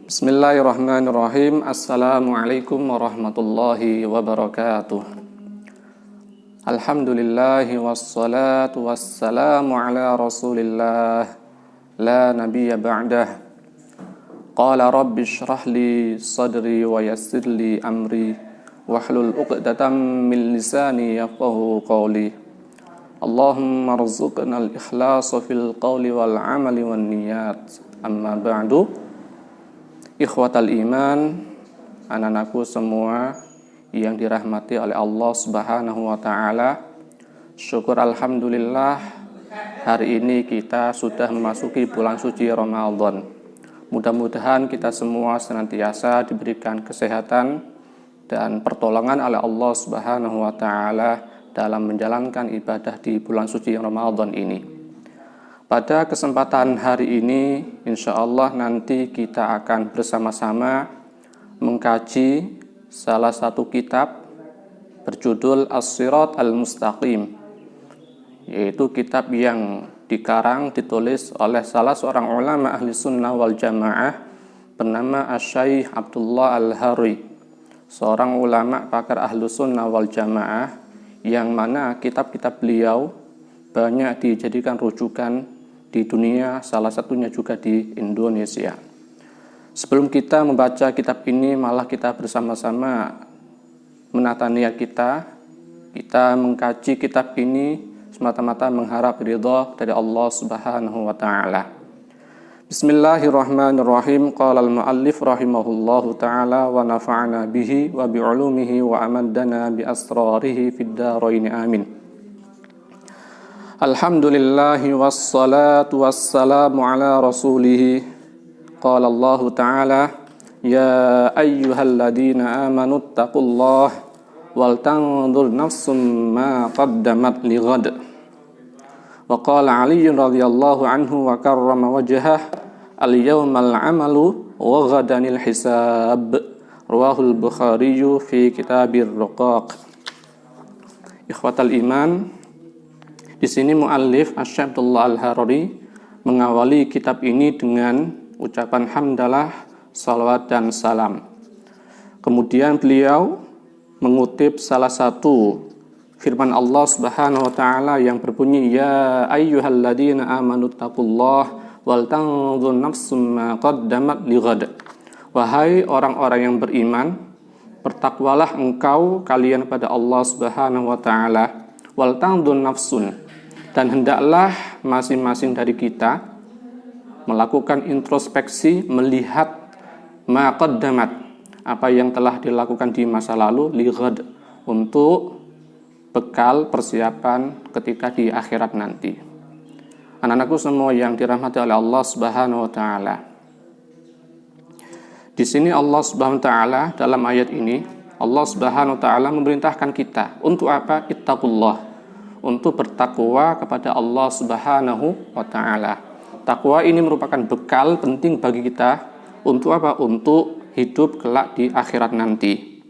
Bismillahirrahmanirrahim. Assalamualaikum warahmatullahi wabarakatuh. Alhamdulillahi wassalatu wassalamu ala rasulillah la nabiyya ba'dah. Qala rabbi shrah li sadri wa yassir li amri wahlul 'uqdatam min lisani yafqahu qawli. Allahumma rzuqna al-ikhlasa fil qawli wal 'amali wan niyat. Amma ba'du. Ikhwatal iman, anak-anakku semua yang dirahmati oleh Allah Subhanahu wa taala. Syukur alhamdulillah, hari ini kita sudah memasuki bulan suci Ramadan. Mudah-mudahan kita semua senantiasa diberikan kesehatan dan pertolongan oleh Allah Subhanahu wa taala dalam menjalankan ibadah di bulan suci Ramadan ini. Pada kesempatan hari ini, insya Allah nanti kita akan bersama-sama mengkaji salah satu kitab berjudul As-Sirat Al-Mustaqim, yaitu kitab yang ditulis oleh salah seorang ulama ahli sunnah wal jamaah bernama Asy-Syaikh Abdullah Al-Harri, seorang ulama pakar ahli sunnah wal jamaah yang mana kitab-kitab beliau banyak dijadikan rujukan di dunia, salah satunya juga di Indonesia. Sebelum kita membaca kitab ini, malah kita bersama-sama menata niat kita mengkaji kitab ini semata-mata mengharap ridha dari Allah Subhanahu wa taala. Bismillahirrahmanirrahim. Qala al-muallif rahimahullahu taala wa nafa'ana bihi wa bi'ulumihi wa amaddana bi asrarihi fid dharain amin. Alhamdulillahi wassalatu wassalamu ala rasulih. Qala Allah ta'ala, ya ayyuhalladzina amanu taqullah wal tanzur nafsum ma qaddamat lighad. Wa qala Ali radhiyallahu anhu wa karrama wajhah, al yawmal amalu wa ghadanil hisab. Rawahul Bukhari fi kitabir Ruqaq. Ikhwatal iman, di sini muallif Asy-Syaikh Abdullah Al-Harri mengawali kitab ini dengan ucapan hamdalah, salawat dan salam. Kemudian beliau mengutip salah satu firman Allah Subhanahu wa taala yang berbunyi, ya ayyuhalladzina amanu taqullah wal tanzur nafsum ma qaddamat lighad. Wahai orang-orang yang beriman, bertakwalah kalian pada Allah Subhanahu wa taala, wal tanzur nafsun, dan hendaklah masing-masing dari kita melakukan introspeksi, melihat ma qaddamat, apa yang telah dilakukan di masa lalu, lighad, untuk bekal persiapan ketika di akhirat nanti. Anak-anakku semua yang dirahmati oleh Allah Subhanahu wa taala. Di sini Allah Subhanahu wa taala dalam ayat ini, Allah Subhanahu wa taala memerintahkan kita untuk apa? Ittaqullah, untuk bertakwa kepada Allah Subhanahu wa taala. Takwa ini merupakan bekal penting bagi kita untuk apa? Untuk hidup kelak di akhirat nanti.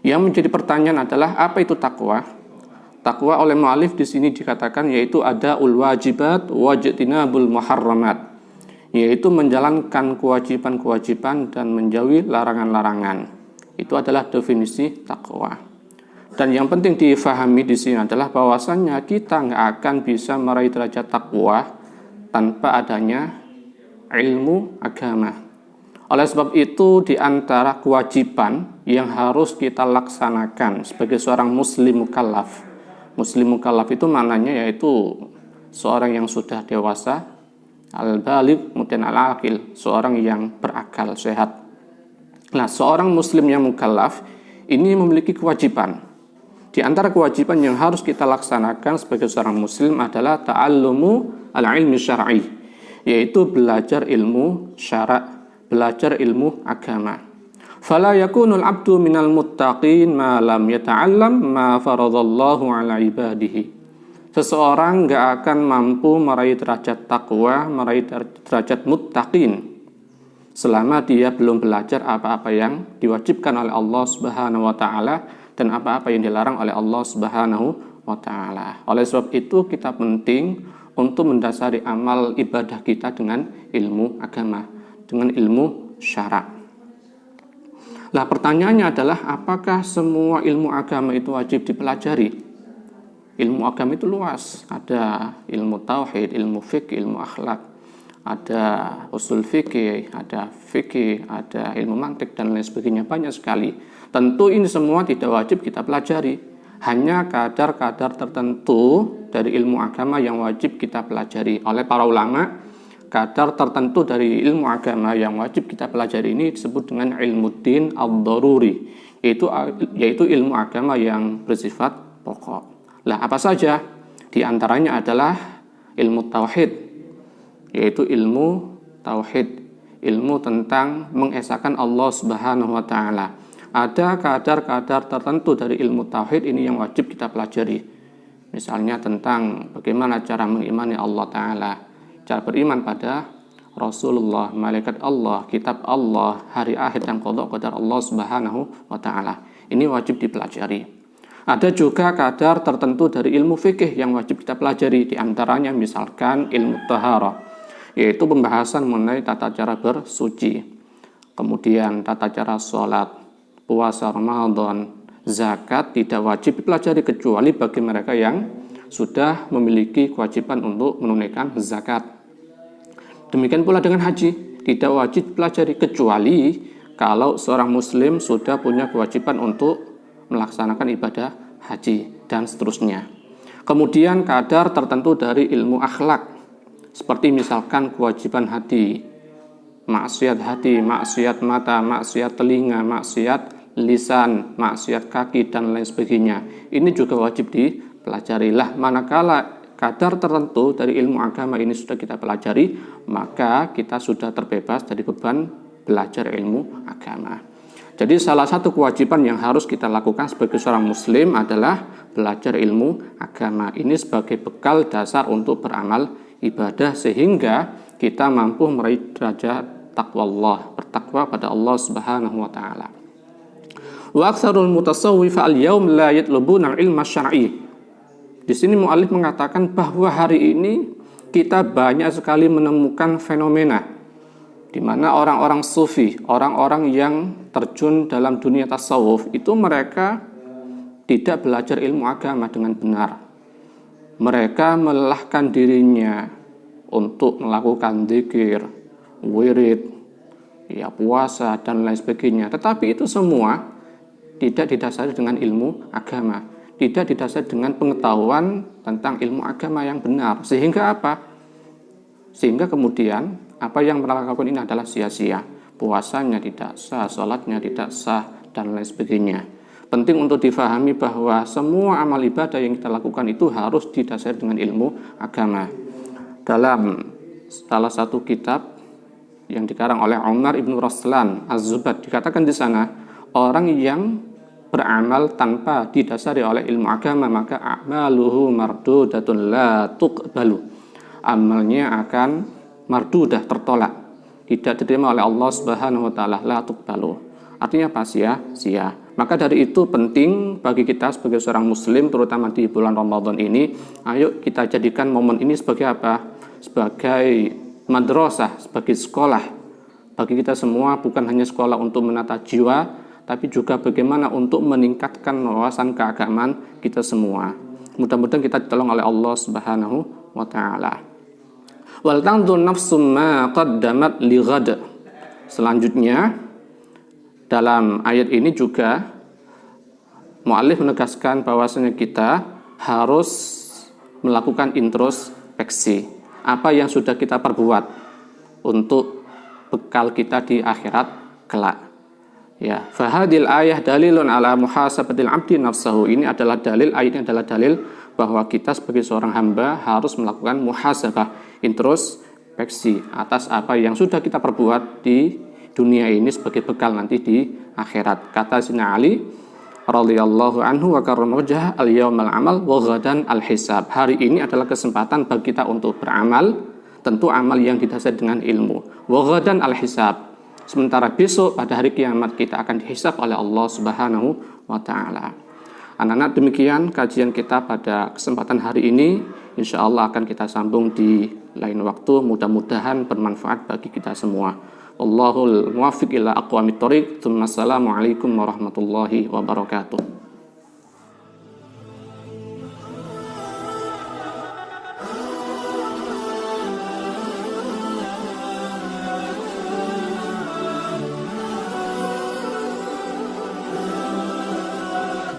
Yang menjadi pertanyaan adalah, apa itu takwa? Takwa oleh mu'alif di sini dikatakan yaitu adaul wajibat wajtinabul muharramat, yaitu menjalankan kewajiban-kewajiban dan menjauhi larangan-larangan. Itu adalah definisi takwa. Dan yang penting difahami di sini adalah bahwasannya kita nggak akan bisa meraih derajat takwa tanpa adanya ilmu agama. Oleh sebab itu, di antara kewajiban yang harus kita laksanakan sebagai seorang muslim mukallaf. Muslim mukallaf itu maknanya yaitu seorang yang sudah dewasa, al-baligh, kemudian al-aqil, seorang yang berakal sehat. Nah, seorang muslim yang mukallaf ini memiliki kewajiban. Di antara kewajiban yang harus kita laksanakan sebagai seorang muslim adalah ta'allumu al-ilmi syar'i, yaitu belajar ilmu syara', belajar ilmu agama. Fala yakunul abdu minal muttaqin ma lam yata'allam ma faradallahu ala ibadihi. Seseorang enggak akan mampu meraih derajat takwa, meraih derajat muttaqin selama dia belum belajar apa-apa yang diwajibkan oleh Allah Subhanahu wa taala dan apa-apa yang dilarang oleh Allah Subhanahu wa taala. Oleh sebab itu kita penting untuk mendasari amal ibadah kita dengan ilmu agama, dengan ilmu syara'. Nah, pertanyaannya adalah apakah semua ilmu agama itu wajib dipelajari? Ilmu agama itu luas, ada ilmu tauhid, ilmu fikih, ilmu akhlak, ada usul fikih, ada fikih, ada ilmu mantik dan lain sebagainya, banyak sekali. Tentu ini semua tidak wajib kita pelajari, hanya kadar-kadar tertentu dari ilmu agama yang wajib kita pelajari. Oleh para ulama, kadar tertentu dari ilmu agama yang wajib kita pelajari ini disebut dengan ilmu din ad-daruri, yaitu ilmu agama yang bersifat pokok. Lah, apa saja? Di antaranya adalah ilmu tauhid, yaitu ilmu tauhid, ilmu tentang mengesahkan Allah Subhanahu wa taala. Ada kadar-kadar tertentu dari ilmu tauhid ini yang wajib kita pelajari. Misalnya tentang bagaimana cara mengimani Allah taala, cara beriman pada Rasulullah, malaikat Allah, kitab Allah, hari akhir dan qada qadar Allah Subhanahu wa taala. Ini wajib dipelajari. Ada juga kadar tertentu dari ilmu fikih yang wajib kita pelajari, di antaranya misalkan ilmu taharah, yaitu pembahasan mengenai tata cara bersuci, kemudian tata cara sholat, puasa Ramadan, zakat tidak wajib dipelajari kecuali bagi mereka yang sudah memiliki kewajiban untuk menunaikan zakat. Demikian pula dengan haji, tidak wajib dipelajari kecuali kalau seorang muslim sudah punya kewajiban untuk melaksanakan ibadah haji dan seterusnya. Kemudian kadar tertentu dari ilmu akhlak, seperti misalkan kewajiban hati, maksiat mata, maksiat telinga, maksiat lisan, maksiat kaki dan lain sebagainya. Ini juga wajib dipelajari. Lah, manakala kadar tertentu dari ilmu agama ini sudah kita pelajari, maka kita sudah terbebas dari beban belajar ilmu agama. Jadi salah satu kewajiban yang harus kita lakukan sebagai seorang muslim adalah belajar ilmu agama. Ini sebagai bekal dasar untuk beramal ibadah sehingga kita mampu meraih derajat taqwa Allah, bertakwa pada Allah Subhanahu wa taala. Wa aktsarul mutasawwif al-yaum la yatlubuna al-ilma syar'i. Di sini muallif mengatakan bahwa hari ini kita banyak sekali menemukan fenomena di mana orang-orang sufi, orang-orang yang terjun dalam dunia tasawuf, itu mereka tidak belajar ilmu agama dengan benar. Mereka melelahkan dirinya untuk melakukan zikir, wirid, puasa, dan lain sebagainya. Tetapi itu semua tidak didasari dengan ilmu agama, tidak didasari dengan pengetahuan tentang ilmu agama yang benar. Sehingga apa? Sehingga kemudian apa yang mereka lakukan ini adalah sia-sia. Puasanya tidak sah, sholatnya tidak sah, dan lain sebagainya. Penting untuk difahami bahwa semua amal ibadah yang kita lakukan itu harus didasari dengan ilmu agama. Dalam salah satu kitab yang dikarang oleh Umar ibn Raslan Az-Zubad, dikatakan di sana, orang yang beramal tanpa didasari oleh ilmu agama, maka a'maluhu mardudatun la tuqbalu. Amalnya akan mardudah, tertolak, tidak diterima oleh Allah Subhanahu wa taala, la tuqbalu. Artinya apa? Sia-sia. Maka dari itu penting bagi kita sebagai seorang muslim, terutama di bulan Ramadan ini, ayo kita jadikan momen ini sebagai apa? Sebagai madrasah, sebagai sekolah bagi kita semua, bukan hanya sekolah untuk menata jiwa, tapi juga bagaimana untuk meningkatkan wawasan keagamaan kita semua. Mudah-mudahan kita ditolong oleh Allah Subhanahu wa taala. Wal tanzur nafsum ma qaddamat li ghad. Selanjutnya dalam ayat ini juga muallif menegaskan bahwasanya kita harus melakukan introspeksi. Apa yang sudah kita perbuat untuk bekal kita di akhirat kelak. Ya, fahadil ayah dalilun ala muhasabatil abdi nafsahu. Ini adalah dalil, ayatnya adalah dalil bahwa kita sebagai seorang hamba harus melakukan muhasabah, introspeksi atas apa yang sudah kita perbuat di dunia ini sebagai bekal nanti di akhirat. Kata Sayyidina Ali radhiyallahu anhu wa karrama wajhah, al-yaumal amal wa ghadan al-hisab. Hari ini adalah kesempatan bagi kita untuk beramal, tentu amal yang didasari dengan ilmu. Wa ghadan al-hisab. Sementara besok pada hari kiamat kita akan dihisab oleh Allah Subhanahu wa taala. Anak-anak, demikian kajian kita pada kesempatan hari ini. Insya Allah akan kita sambung di lain waktu. Mudah-mudahan bermanfaat bagi kita semua. Wallahul muwaffiq ila aqwamit thoriq. Assalamualaikum warahmatullahi wabarakatuh.